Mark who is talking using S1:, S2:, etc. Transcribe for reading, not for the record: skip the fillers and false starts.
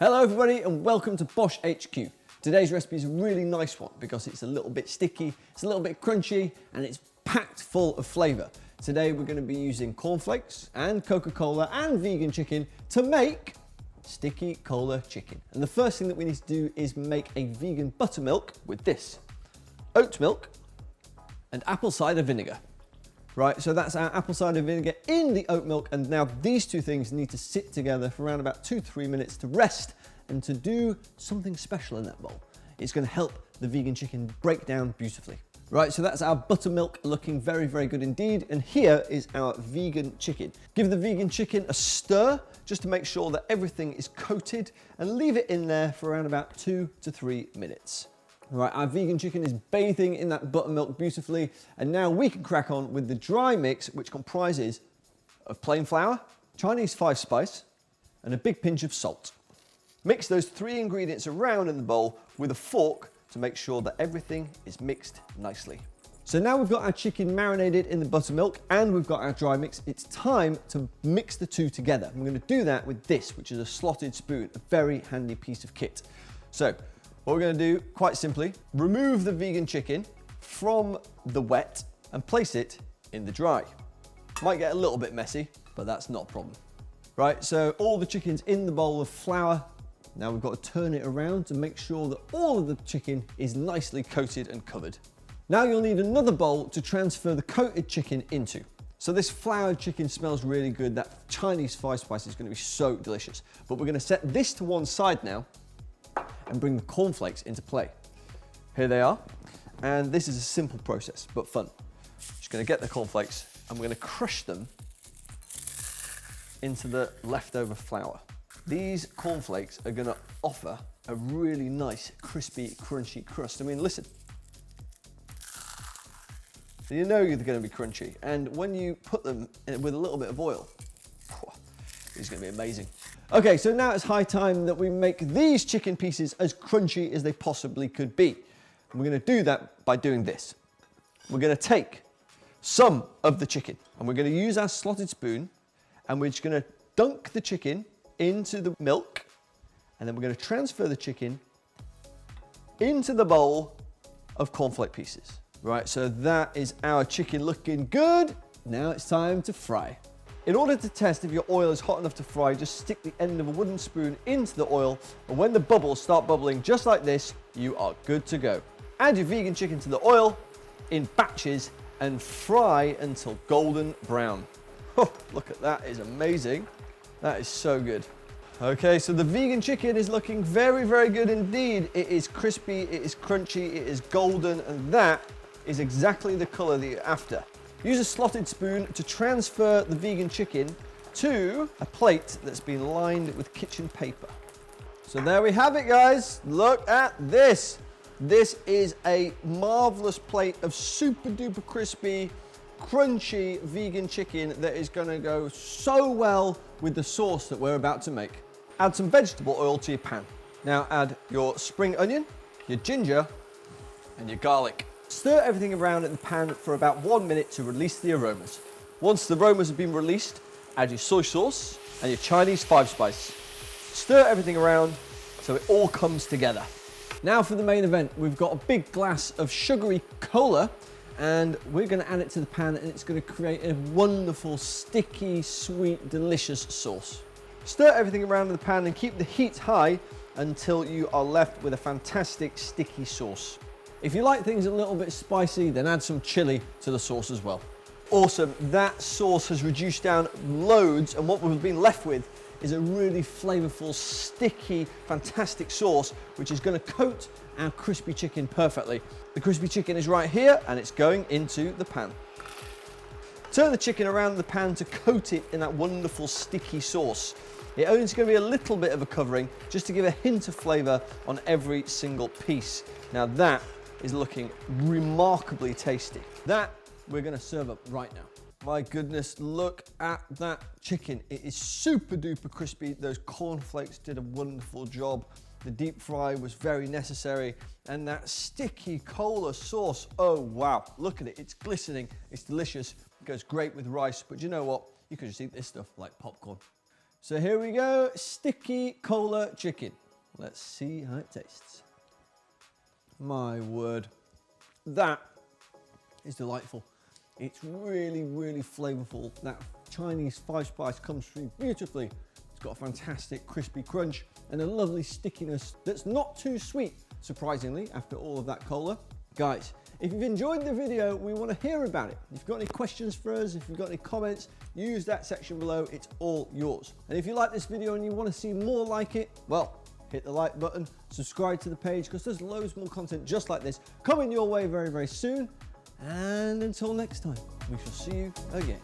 S1: Hello everybody and welcome to BOSH HQ. Today's recipe is a really nice one because it's a little bit sticky, it's a little bit crunchy, and it's packed full of flavour. Today we're going to be using cornflakes and Coca-Cola and vegan chicken to make sticky cola chicken. And the first thing that we need to do is make a vegan buttermilk with this: oat milk and apple cider vinegar. Right, so that's our apple cider vinegar in the oat milk, and now these two things need to sit together for around about 2 to 3 minutes to rest and to do something special in that bowl. It's going to help the vegan chicken break down beautifully. Right, so that's our buttermilk looking very, very good indeed, and here is our vegan chicken. Give the vegan chicken a stir just to make sure that everything is coated, and leave it in there for around about 2 to 3 minutes. Right, our vegan chicken is bathing in that buttermilk beautifully, and now we can crack on with the dry mix, which comprises of plain flour, Chinese 5-spice, and a big pinch of salt. Mix those 3 ingredients around in the bowl with a fork to make sure that everything is mixed nicely. So now we've got our chicken marinated in the buttermilk and we've got our dry mix. It's time to mix the two together. I'm going to do that with this, which is a slotted spoon, a very handy piece of kit. So what we're going to do, quite simply, remove the vegan chicken from the wet and place it in the dry. Might get a little bit messy, but that's not a problem. Right, so all the chicken's in the bowl of flour. Now we've got to turn it around to make sure that all of the chicken is nicely coated and covered. Now you'll need another bowl to transfer the coated chicken into. So this floured chicken smells really good. That Chinese 5-spice is going to be so delicious. But we're going to set this to one side now and bring the cornflakes into play. Here they are, and this is a simple process, but fun. Just gonna get the cornflakes and we're gonna crush them into the leftover flour. These cornflakes are gonna offer a really nice, crispy, crunchy crust. I mean, listen. So you know they're gonna be crunchy, and when you put them with a little bit of oil, it's gonna be amazing. Okay, so now it's high time that we make these chicken pieces as crunchy as they possibly could be. And we're gonna do that by doing this. We're gonna take some of the chicken and we're gonna use our slotted spoon and we're just gonna dunk the chicken into the milk, and then we're gonna transfer the chicken into the bowl of cornflake pieces. Right, so that is our chicken looking good. Now it's time to fry. In order to test if your oil is hot enough to fry, just stick the end of a wooden spoon into the oil, and when the bubbles start bubbling just like this, you are good to go. Add your vegan chicken to the oil in batches and fry until golden brown. Oh, look at that, is amazing. That is so good. Okay, so the vegan chicken is looking very, very good indeed. It is crispy, it is crunchy, it is golden, and that is exactly the color that you're after. Use a slotted spoon to transfer the vegan chicken to a plate that's been lined with kitchen paper. So there we have it, guys. Look at this. This is a marvelous plate of super duper crispy, crunchy vegan chicken that is going to go so well with the sauce that we're about to make. Add some vegetable oil to your pan. Now add your spring onion, your ginger, and your garlic. Stir everything around in the pan for about 1 minute to release the aromas. Once the aromas have been released, add your soy sauce and your Chinese 5-spice. Stir everything around so it all comes together. Now for the main event, we've got a big glass of sugary cola, and we're going to add it to the pan, and it's going to create a wonderful, sticky, sweet, delicious sauce. Stir everything around in the pan and keep the heat high until you are left with a fantastic sticky sauce. If you like things a little bit spicy, then add some chilli to the sauce as well. Awesome, that sauce has reduced down loads, and what we've been left with is a really flavorful, sticky, fantastic sauce, which is gonna coat our crispy chicken perfectly. The crispy chicken is right here, and it's going into the pan. Turn the chicken around the pan to coat it in that wonderful sticky sauce. It only is going to be a little bit of a covering, just to give a hint of flavor on every single piece. Now that is looking remarkably tasty. That we're going to serve up right now. My goodness, look at that chicken. It is super duper crispy. Those cornflakes did a wonderful job. The deep fry was very necessary. And that sticky cola sauce, oh wow, look at it. It's glistening, it's delicious. It goes great with rice, but you know what? You could just eat this stuff like popcorn. So here we go, sticky cola chicken. Let's see how it tastes. My word, that is delightful. It's really, really flavorful. That Chinese 5-spice comes through beautifully. It's got a fantastic crispy crunch and a lovely stickiness that's not too sweet, surprisingly, after all of that cola. Guys, if you've enjoyed the video, we want to hear about it. If you've got any questions for us, if you've got any comments, use that section below. It's all yours. And if you like this video and you want to see more like it, well, hit the like button, subscribe to the page, because there's loads more content just like this coming your way very, very soon. And until next time, we shall see you again.